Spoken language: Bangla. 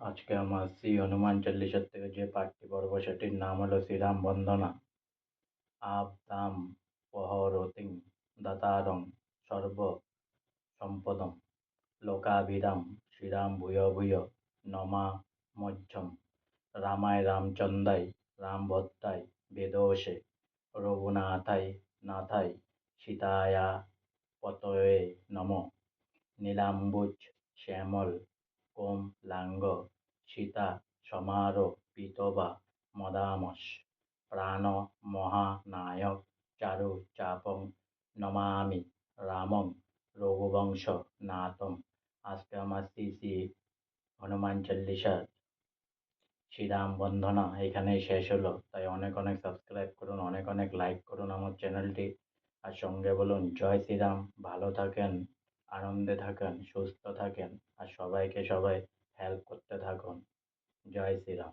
আজকে আমার শ্রী হনুমান চল্লিশার থেকে যে পাঠটি পড়ব সেটির নাম হলো শ্রীরাম বন্দনা। আবদাম প্রহরতিং দাতারং সর্ব সম্পদম লোকাভিরাম শ্রীরাম ভূয় ভূয় নমাম্যহম। রামায় রামচন্দ্রায় রামভদ্রায় বেদোষে রঘুনাথায় নাথায় সীতায়া পতয়ে নমঃ। নীলাম্বুজ শ্যামল কোমলাঙ্গ সীতা সমারো পিতবা মদামস। প্রাণ মহানায়ক চারু চাপং নমামি রামং রঘুবংশ নাথম। আজকে আমার শ্রী শ্রী হনুমান চল্লিশার শ্রীরাম বন্দনা এখানেই শেষ হলো। তাই অনেক অনেক সাবস্ক্রাইব করুন, অনেক অনেক লাইক করুন আমার চ্যানেলটি, আর সঙ্গে বলুন জয় শ্রীরাম। ভালো থাকেন, আনন্দে থাকেন, সুস্থ থাকেন, আর সবাইকে সবাই হেল্প করতে থাকুন। জয় শ্রীরাম।